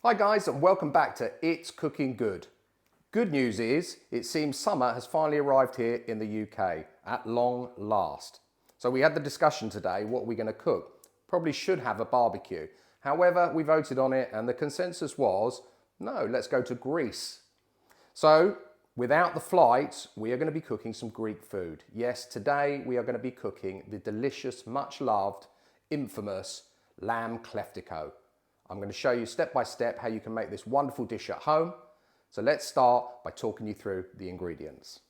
Hi guys, and welcome back to It's Cooking Good. Good news is, it seems summer has finally arrived here in the UK, at long last. So we had the discussion today, what are we going to cook? Probably should have a barbecue. However, we voted on it and the consensus was, no, let's go to Greece. So, without the flights, we are going to be cooking some Greek food. Yes, today we are going to be cooking the delicious, much loved, infamous lamb Kleftiko. I'm going to show you step by step how you can make this wonderful dish at home. So let's start by talking you through the ingredients.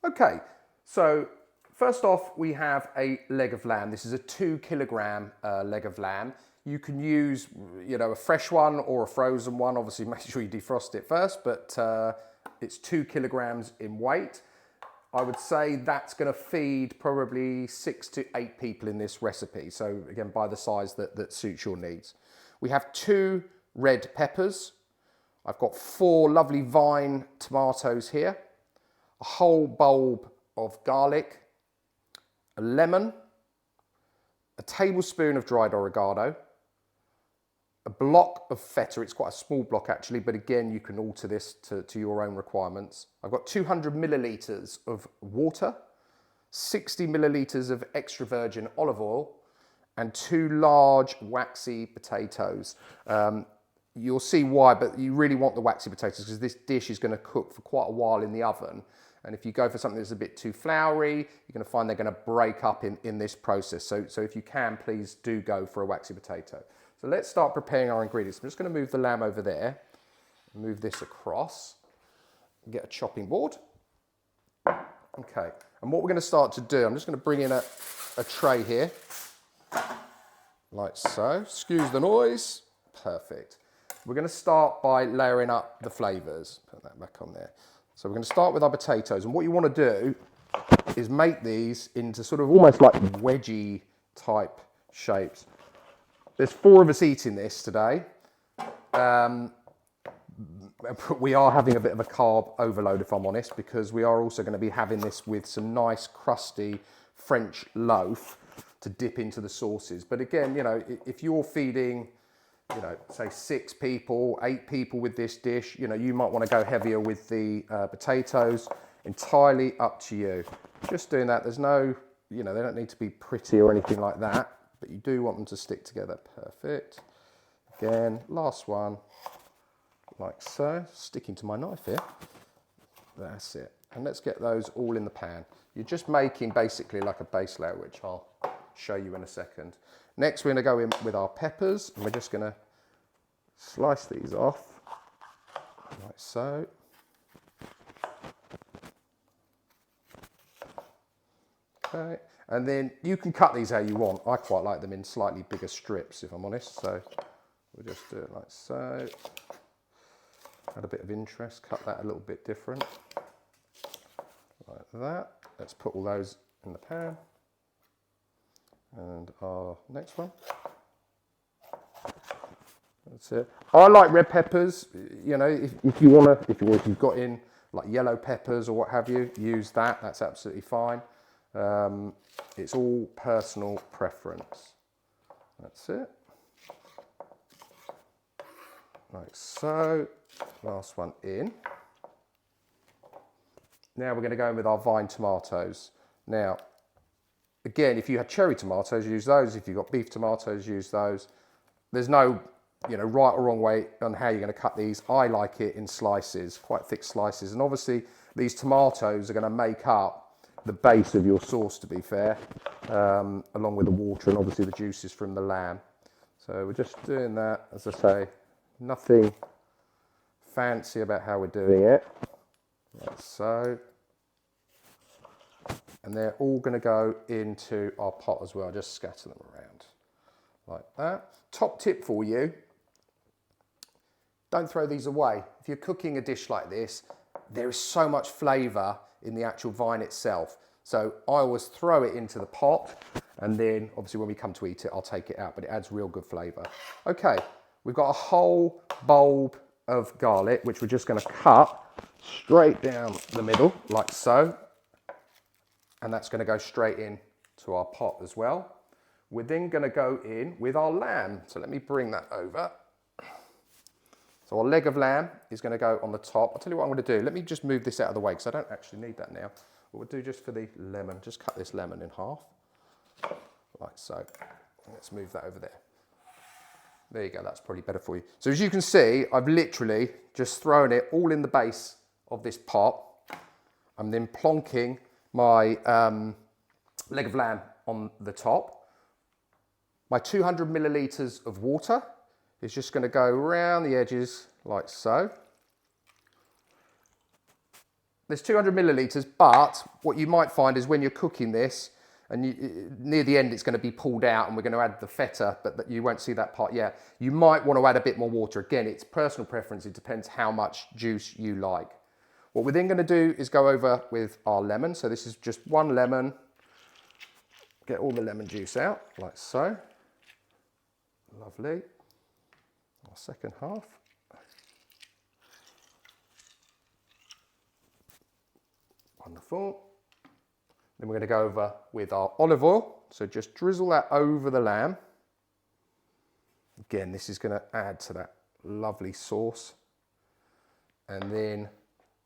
Okay, so first off we have a leg of lamb. This is a 2 kilogram leg of lamb. You can use, a fresh one or a frozen one. Obviously make sure you defrost it first, but it's 2 kilograms in weight. I would say that's going to feed probably 6 to 8 people in this recipe. So again, by the size that suits your needs. We have 2 red peppers. I've got 4 lovely vine tomatoes here, a whole bulb of garlic, a lemon, a tablespoon of dried oregano, a block of feta. It's quite a small block actually, but again, you can alter this to your own requirements. I've got 200 millilitres of water, 60 millilitres of extra virgin olive oil, and 2 large waxy potatoes. You'll see why, but you really want the waxy potatoes because this dish is going to cook for quite a while in the oven. And if you go for something that's a bit too floury, you're going to find they're going to break up in this process. So if you can, please do go for a waxy potato. So let's start preparing our ingredients. I'm just going to move the lamb over there, move this across, get a chopping board. Okay, and what we're going to start to do, I'm just going to bring in a tray here, like so. Excuse the noise. Perfect. We're going to start by layering up the flavours. Put that back on there. So we're going to start with our potatoes, and what you want to do is make these into sort of almost like wedgie type shapes. There's 4 of us eating this today. We are having a bit of a carb overload, if I'm honest, because we are also going to be having this with some nice crusty French loaf to dip into the sauces. But again, if you're feeding, say 6 people, 8 people with this dish, you might want to go heavier with the potatoes. Entirely up to you. Just doing that, there's no, they don't need to be pretty or anything like that. But you do want them to stick together. Perfect. Again, last one, like so. Sticking to my knife here. That's it. And let's get those all in the pan. You're just making basically like a base layer, which I'll show you in a second. Next, we're going to go in with our peppers, and we're just going to slice these off, like so. Okay. And then you can cut these how you want. I quite like them in slightly bigger strips, if I'm honest. So we'll just do it like so. Add a bit of interest, cut that a little bit different. Like that. Let's put all those in the pan. And our next one. That's it. I like red peppers. If you've got in like yellow peppers or what have you, use that. That's absolutely fine. It's all personal preference. That's it. Like so. Last one in. Now we're going to go in with our vine tomatoes. Now, again, if you had cherry tomatoes, use those. If you've got beef tomatoes, use those. There's no, right or wrong way on how you're going to cut these. I like it in slices, quite thick slices. And obviously, these tomatoes are going to make up the base of your sauce, to be fair, along with the water and obviously the juices from the lamb. So we're just doing that, as I say, nothing fancy about how we're doing it, like so. And they're all going to go into our pot as well, just scatter them around, like that. Top tip for you, don't throw these away. If you're cooking a dish like this, there is so much flavour in the actual vine itself. So I always throw it into the pot, and then obviously when we come to eat it, I'll take it out, but it adds real good flavour. Okay, we've got a whole bulb of garlic, which we're just going to cut straight down the middle, like so. And that's going to go straight in to our pot as well. we're then going to go in with our lamb. So let me bring that over. So our leg of lamb is going to go on the top. I'll tell you what I'm going to do. Let me just move this out of the way because I don't actually need that now. What we'll do just for the lemon, just cut this lemon in half, like so. Let's move that over there. There you go, that's probably better for you. So as you can see, I've literally just thrown it all in the base of this pot. I'm then plonking my leg of lamb on the top. My 200 millilitres of water is just going to go around the edges like so. There's 200 millilitres, but what you might find is when you're cooking this, and near the end it's going to be pulled out and we're going to add the feta, but you won't see that part yet. You might want to add a bit more water. Again, it's personal preference. It depends how much juice you like. What we're then going to do is go over with our lemon. So this is just one lemon. Get all the lemon juice out, like so. Lovely. Our second half. Wonderful. Then we're going to go over with our olive oil. So just drizzle that over the lamb. Again, this is going to add to that lovely sauce. And then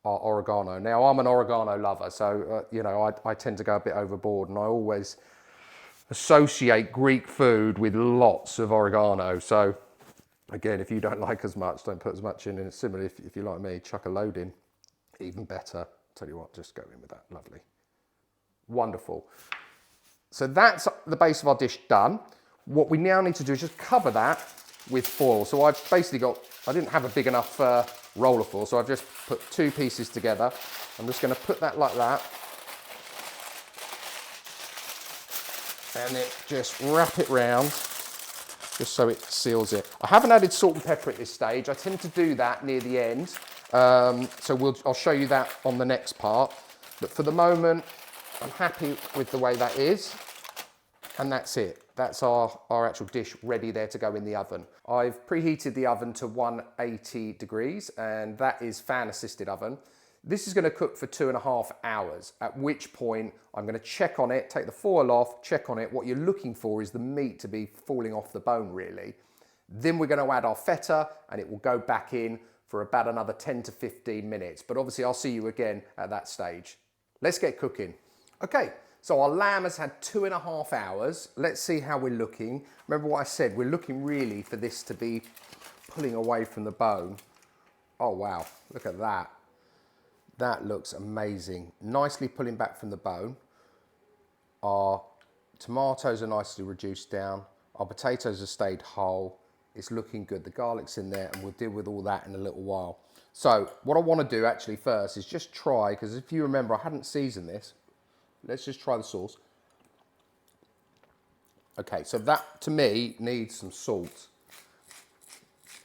our oregano. Now, I'm an oregano lover, so, you know, I tend to go a bit overboard, and I always associate Greek food with lots of oregano. So, again, if you don't like as much, don't put as much in. And it's similar, if you like me, chuck a load in. Even better. Tell you what, just go in with that. Lovely. Wonderful. So that's the base of our dish done. What we now need to do is just cover that with foil. So I've basically got, I didn't have a big enough roll of foil, so I've just put two pieces together. I'm just going to put that like that. And then just wrap it round, just so it seals it. I haven't added salt and pepper at this stage. I tend to do that near the end. So I'll show you that on the next part. But for the moment, I'm happy with the way that is, and that's it. That's our actual dish ready there to go in the oven. I've preheated the oven to 180 degrees, and that is fan-assisted oven. This is going to cook for 2.5 hours, at which point I'm going to check on it, take the foil off, check on it. What you're looking for is the meat to be falling off the bone, really. Then we're going to add our feta, and it will go back in for about another 10 to 15 minutes. But obviously, I'll see you again at that stage. Let's get cooking. Okay, so our lamb has had 2.5 hours. Let's see how we're looking. Remember what I said, we're looking really for this to be pulling away from the bone. Oh wow, look at that. That looks amazing. Nicely pulling back from the bone. Our tomatoes are nicely reduced down. Our potatoes have stayed whole. It's looking good. The garlic's in there, and we'll deal with all that in a little while. So what I want to do actually first is just try, because if you remember, I hadn't seasoned this. Let's just try the sauce. Okay, so that to me needs some salt.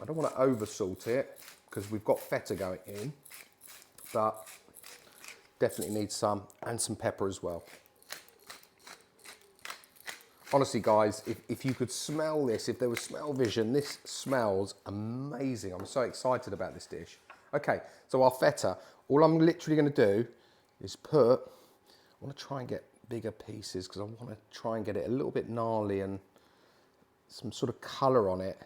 I don't want to over salt it because we've got feta going in, but definitely needs some, and some pepper as well. Honestly, guys, if you could smell this, if there was smell vision, this smells amazing. I'm so excited about this dish. Okay, so our feta, all I'm literally going to do is I want to try and get bigger pieces because I want to try and get it a little bit gnarly and some sort of colour on it.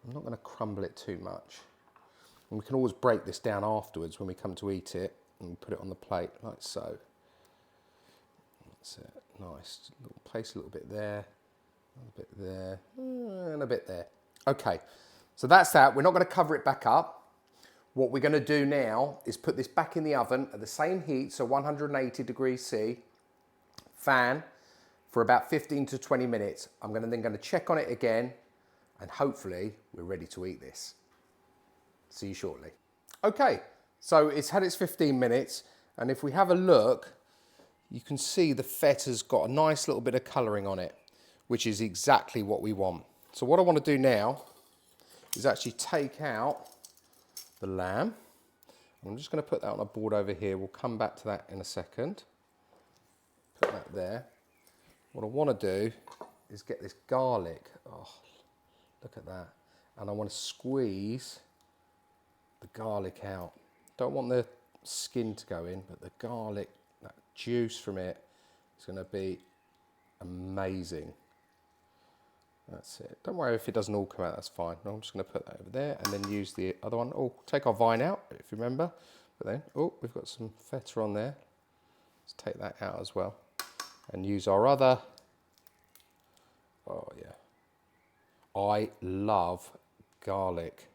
I'm not going to crumble it too much. And we can always break this down afterwards when we come to eat it, and put it on the plate like so. That's it. Nice. Place a little bit there, a bit there, and a bit there. Okay, so that's that. We're not going to cover it back up. What we're going to do now is put this back in the oven at the same heat, so 180 degrees C, fan, for about 15 to 20 minutes. I'm then going to check on it again, and hopefully we're ready to eat this. See you shortly. Okay, so it's had its 15 minutes, and if we have a look, you can see the feta's got a nice little bit of colouring on it, which is exactly what we want. So what I want to do now is actually take out the lamb. I'm just going to put that on a board over here. We'll come back to that in a second. Put that there. What I want to do is get this garlic. Oh, look at that. And I want to squeeze the garlic out. Don't want the skin to go in, but the garlic, that juice from it is going to be amazing. That's it. Don't worry if it doesn't all come out, that's fine. I'm just going to put that over there and then use the other one. Oh, take our vine out, if you remember. But then, oh, we've got some feta on there. Let's take that out as well. And use our other. Oh, yeah. I love garlic.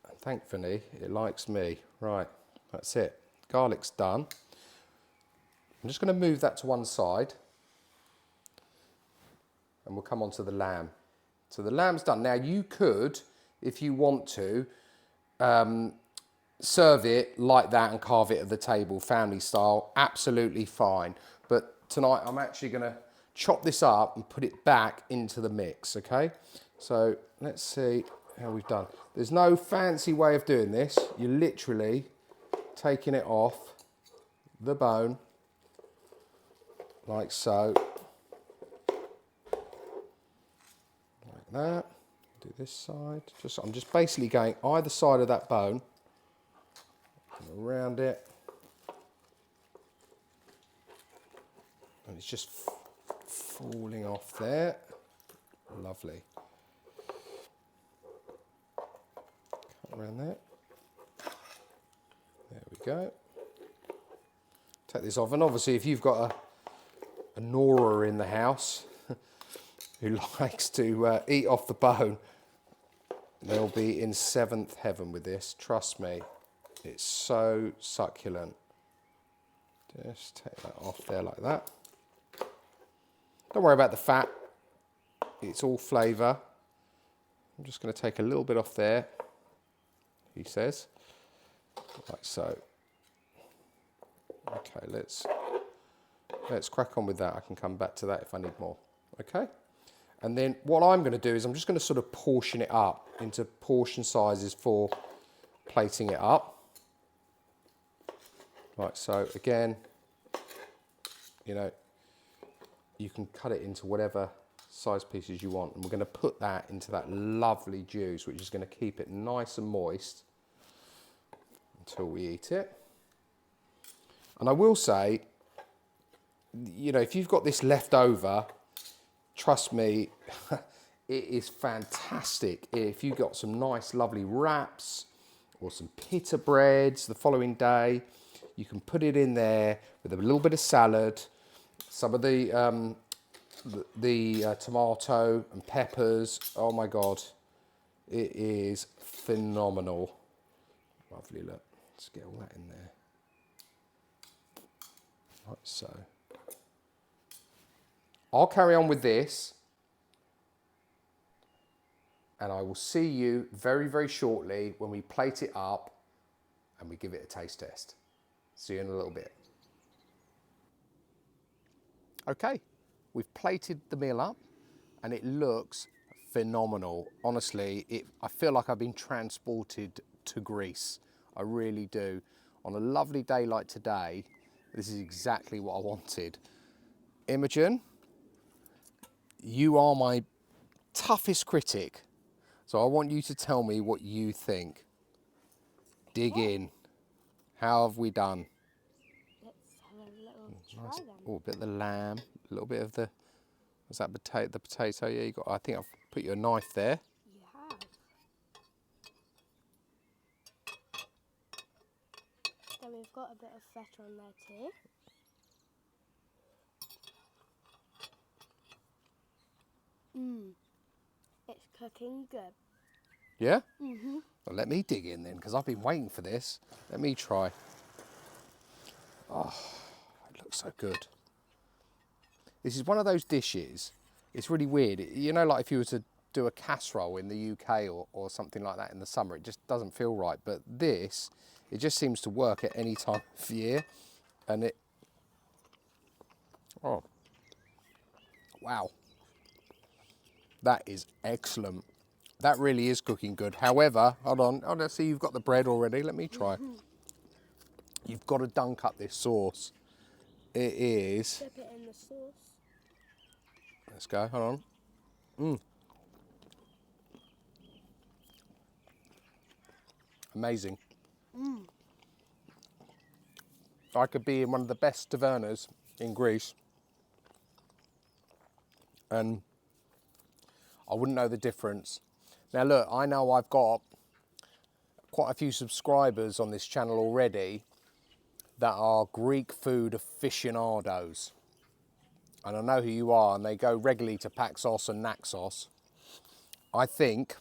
And thankfully, it likes me. Right, that's it. Garlic's done. I'm just going to move that to one side. And we'll come on to the lamb. So the lamb's done. Now you could, if you want to, serve it like that and carve it at the table, family style, absolutely fine. But tonight I'm actually gonna chop this up and put it back into the mix, okay? So let's see how we've done. There's no fancy way of doing this. You're literally taking it off the bone, like so. That, do this side. I'm just basically going either side of that bone and around it, and it's just falling off there. Lovely. Cut around there. There we go. Take this off, and obviously, if you've got a Nora in the house who likes to eat off the bone, they'll be in seventh heaven with this. Trust me, it's so succulent. Just take that off there like that. Don't worry about the fat. It's all flavour. I'm just going to take a little bit off there, he says, like so. Okay, let's crack on with that. I can come back to that if I need more. Okay. And then what I'm going to do is I'm just going to sort of portion it up into portion sizes for plating it up. Like so. Again, you know, you can cut it into whatever size pieces you want. And we're going to put that into that lovely juice, which is going to keep it nice and moist until we eat it. And I will say, you know, if you've got this left over, trust me, it is fantastic. If you've got some nice, lovely wraps or some pita breads the following day, you can put it in there with a little bit of salad, some of the tomato and peppers. Oh my God, it is phenomenal. Lovely, look. Let's get all that in there. Like so. I'll carry on with this, and I will see you very, very shortly when we plate it up and we give it a taste test. See you in a little bit. Okay, we've plated the meal up and it looks phenomenal. Honestly, I feel like I've been transported to Greece. I really do. On a lovely day like today, this is exactly what I wanted. Imogen, you are my toughest critic, so I want you to tell me what you think. Dig in. How have we done? Let's have a little try Nice. then. Oh, a bit of the lamb, a little bit of the, was that potato? The potato, yeah, you got. I think I've put you a knife there. You have. Then we've got a bit of feta on there too. It's cooking good. Yeah? Mm-hmm. Well, let me dig in then, because I've been waiting for this. Let me try. Oh, it looks so good. This is one of those dishes, it's really weird. You know, like if you were to do a casserole in the UK or something like that in the summer, it just doesn't feel right. But this, it just seems to work at any time of year. And it, oh, wow. That is excellent. That really is cooking good. However, hold on, let's see, you've got the bread already. Let me try. You've got to dunk up this sauce. It is. Dip it in the sauce. Let's go, hold on. Amazing. I could be in one of the best tavernas in Greece and I wouldn't know the difference. Now look, I know I've got quite a few subscribers on this channel already that are Greek food aficionados. And I know who you are, and they go regularly to Paxos and Naxos. I think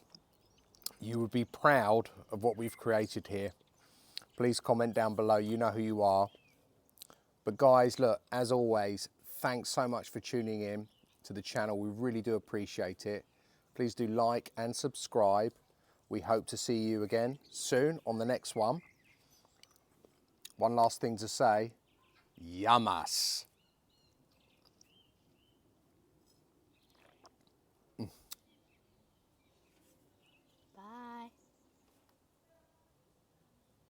you would be proud of what we've created here. Please comment down below, you know who you are. But guys, look, as always, thanks so much for tuning in to the channel. We really do appreciate it. Please do like and subscribe. We hope to see you again soon on the next one. One last thing to say, yamas.